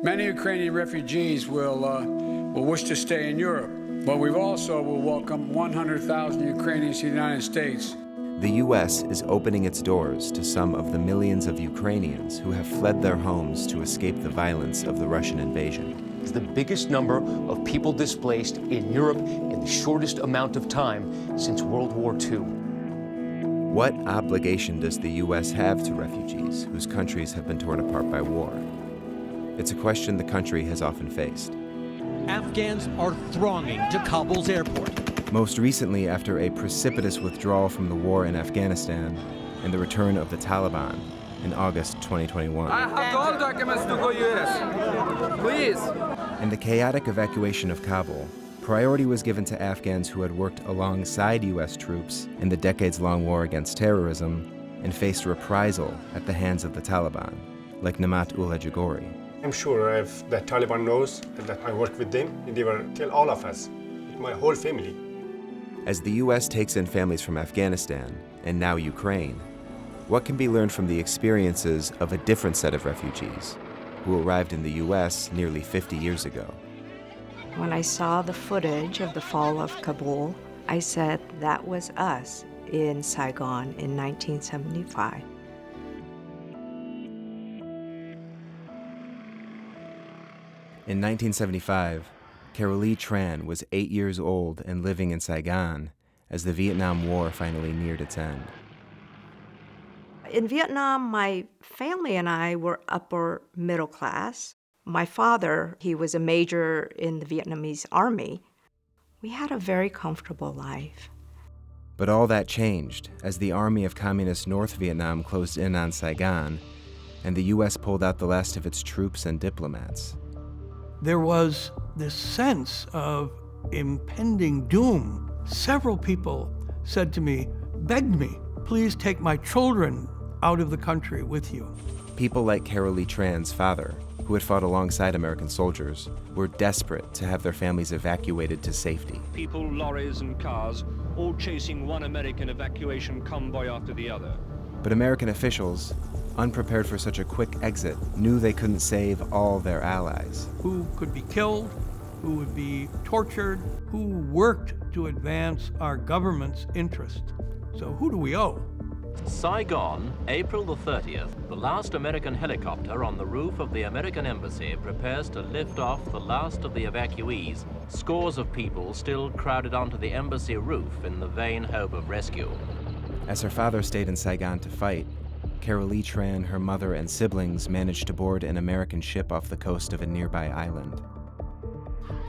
Many Ukrainian refugees will wish to stay in Europe, but we also will welcome 100,000 Ukrainians to the United States. The U.S. is opening its doors to some of the millions of Ukrainians who have fled their homes to escape the violence of the Russian invasion. It's the biggest number of people displaced in Europe in the shortest amount of time since World War II. What obligation does the U.S. have to refugees whose countries have been torn apart by war? It's a question the country has often faced. Afghans are thronging to Kabul's airport. Most recently, after a precipitous withdrawal from the war in Afghanistan and the return of the Taliban in August 2021. I have all documents to go US. Please. In the chaotic evacuation of Kabul, priority was given to Afghans who had worked alongside U.S. troops in the decades-long war against terrorism and faced reprisal at the hands of the Taliban, like Namat-ullah Jaghori. I'm sure if the Taliban knows that I work with them, they will kill all of us, my whole family. As the U.S. takes in families from Afghanistan and now Ukraine, what can be learned from the experiences of a different set of refugees who arrived in the U.S. nearly 50 years ago? When I saw the footage of the fall of Kabul, I said that was us in Saigon in 1975. In 1975, Carolee Tran was 8 years old and living in Saigon as the Vietnam War finally neared its end. In Vietnam, my family and I were upper middle class. My father, he was a major in the Vietnamese army. We had a very comfortable life. But all that changed as the army of Communist North Vietnam closed in on Saigon and the U.S. pulled out the last of its troops and diplomats. There was this sense of impending doom. Several people said to me, begged me, please take my children out of the country with you. People like Carolee Tran's father, who had fought alongside American soldiers, were desperate to have their families evacuated to safety. People, lorries, and cars, all chasing one American evacuation convoy after the other. But American officials, unprepared for such a quick exit, knew they couldn't save all their allies. Who could be killed, who would be tortured, who worked to advance our government's interest. So who do we owe? Saigon, April the 30th. The last American helicopter on the roof of the American embassy prepares to lift off the last of the evacuees. Scores of people still crowded onto the embassy roof in the vain hope of rescue. As her father stayed in Saigon to fight, Carolee Tran, her mother, and siblings managed to board an American ship off the coast of a nearby island.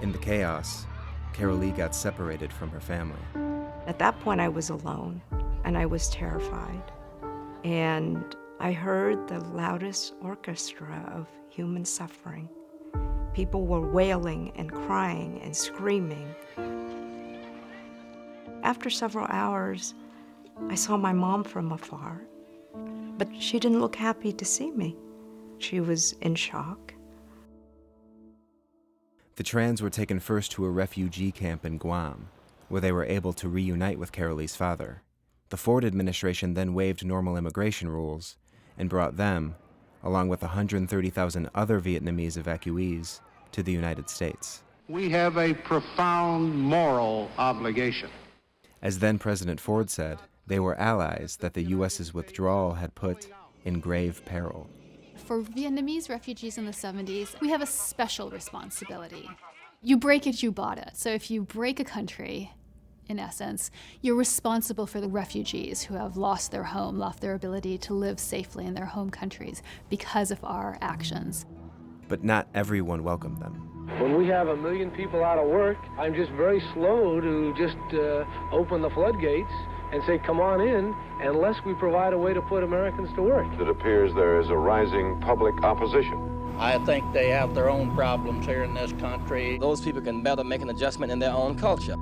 In the chaos, Carolee got separated from her family. At that point, I was alone, and I was terrified. And I heard the loudest orchestra of human suffering. People were wailing and crying and screaming. After several hours, I saw my mom from afar, but she didn't look happy to see me. She was in shock. The Trans were taken first to a refugee camp in Guam, where they were able to reunite with Carolee's father. The Ford administration then waived normal immigration rules and brought them, along with 130,000 other Vietnamese evacuees, to the United States. We have a profound moral obligation. As then President Ford said, they were allies that the U.S.'s withdrawal had put in grave peril. For Vietnamese refugees in the 70s, we have a special responsibility. You break it, you bought it. So if you break a country, in essence, you're responsible for the refugees who have lost their home, lost their ability to live safely in their home countries because of our actions. But not everyone welcomed them. When we have 1 million people out of work, I'm just very slow to just open the floodgates and say, come on in, unless we provide a way to put Americans to work. It appears there is a rising public opposition. I think they have their own problems here in this country. Those people can better make an adjustment in their own culture.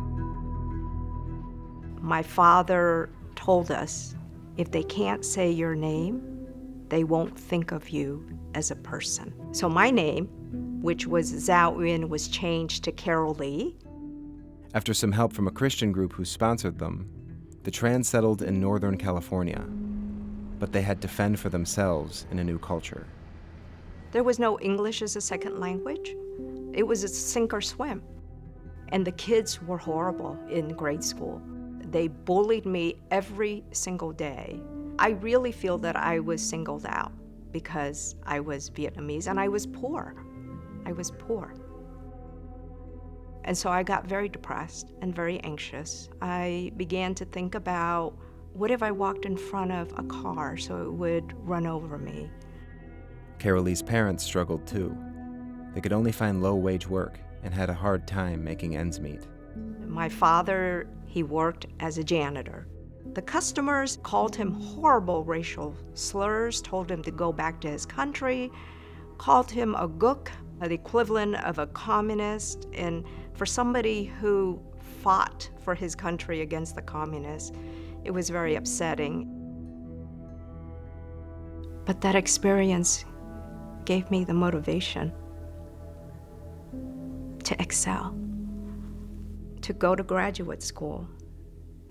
My father told us, if they can't say your name, they won't think of you as a person. So my name, which was Zhao Yun, was changed to Carolee. After some help from a Christian group who sponsored them, the Trans settled in Northern California, but they had to fend for themselves in a new culture. There was no English as a second language. It was a sink or swim. And the kids were horrible in grade school. They bullied me every single day. I really feel that I was singled out because I was Vietnamese and I was poor. I was poor. And so I got very depressed and very anxious. I began to think about, what if I walked in front of a car so it would run over me? Carolee's parents struggled too. They could only find low-wage work and had a hard time making ends meet. My father, he worked as a janitor. The customers called him horrible racial slurs, told him to go back to his country, called him a gook, the equivalent of a communist. And for somebody who fought for his country against the communists, it was very upsetting. But that experience gave me the motivation to excel, to go to graduate school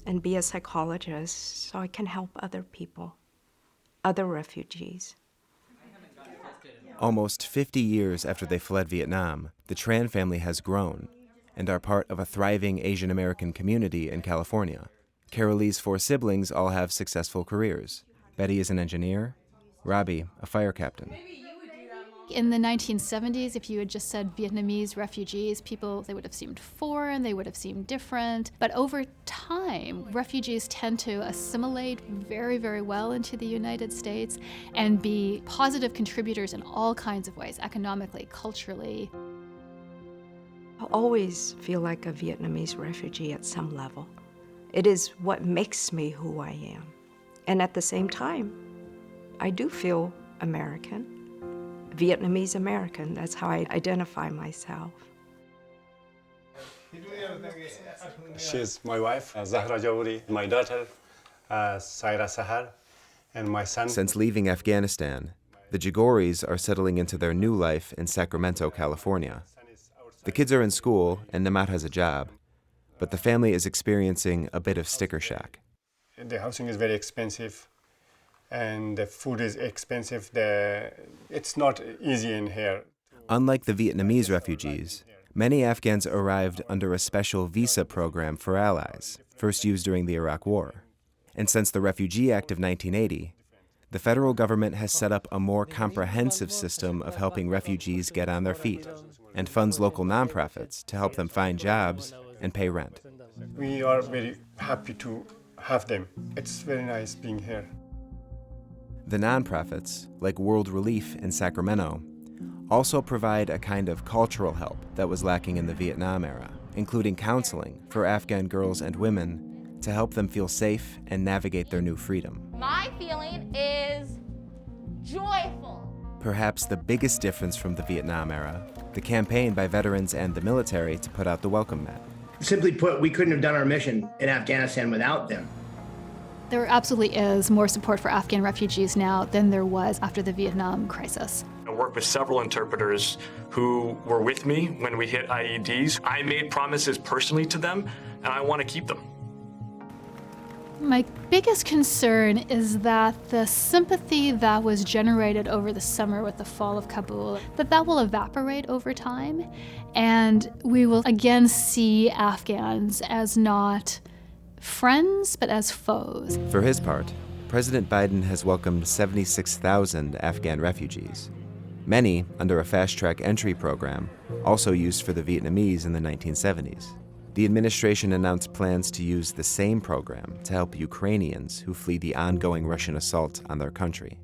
and be a psychologist so I can help other people, other refugees. Almost 50 years after they fled Vietnam, the Tran family has grown and are part of a thriving Asian American community in California. Carolee's 4 siblings all have successful careers. Betty is an engineer, Robbie, a fire captain. In the 1970s, if you had just said Vietnamese refugees, they would have seemed foreign, they would have seemed different. But over time, refugees tend to assimilate very, very well into the United States and be positive contributors in all kinds of ways, economically, culturally. I always feel like a Vietnamese refugee at some level. It is what makes me who I am. And at the same time, I do feel American. Vietnamese American, that's how I identify myself. She's my wife, Zahra Jawuri, my daughter, Saira Sahar, and my son. Since leaving Afghanistan, the Jagoris are settling into their new life in Sacramento, California. The kids are in school and Namat has a job, but the family is experiencing a bit of sticker shock. The housing is very expensive, and the food is expensive. It's not easy in here. Unlike the Vietnamese refugees, many Afghans arrived under a special visa program for allies, first used during the Iraq War. And since the Refugee Act of 1980, the federal government has set up a more comprehensive system of helping refugees get on their feet and funds local nonprofits to help them find jobs and pay rent. We are very happy to have them. It's very nice being here. The nonprofits, like World Relief in Sacramento, also provide a kind of cultural help that was lacking in the Vietnam era, including counseling for Afghan girls and women to help them feel safe and navigate their new freedom. My feeling is joyful. Perhaps the biggest difference from the Vietnam era, the campaign by veterans and the military to put out the welcome mat. Simply put, we couldn't have done our mission in Afghanistan without them. There absolutely is more support for Afghan refugees now than there was after the Vietnam crisis. I worked with several interpreters who were with me when we hit IEDs. I made promises personally to them, and I want to keep them. My biggest concern is that the sympathy that was generated over the summer with the fall of Kabul, that will evaporate over time, and we will again see Afghans as not friends, but as foes. For his part, President Biden has welcomed 76,000 Afghan refugees, many under a fast-track entry program, also used for the Vietnamese in the 1970s. The administration announced plans to use the same program to help Ukrainians who flee the ongoing Russian assault on their country.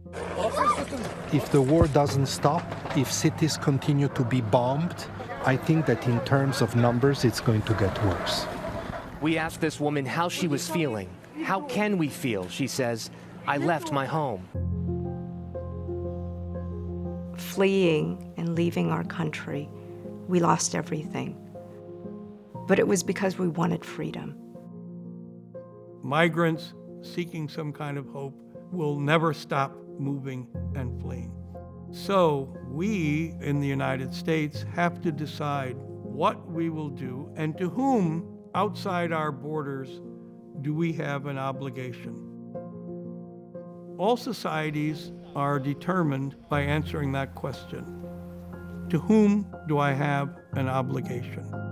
If the war doesn't stop, if cities continue to be bombed, I think that in terms of numbers, it's going to get worse. We asked this woman how she was feeling. How can we feel? She says, I left my home. Fleeing and leaving our country, we lost everything. But it was because we wanted freedom. Migrants seeking some kind of hope will never stop moving and fleeing. So we in the United States have to decide what we will do and to whom outside our borders do we have an obligation. All societies are determined by answering that question. To whom do I have an obligation?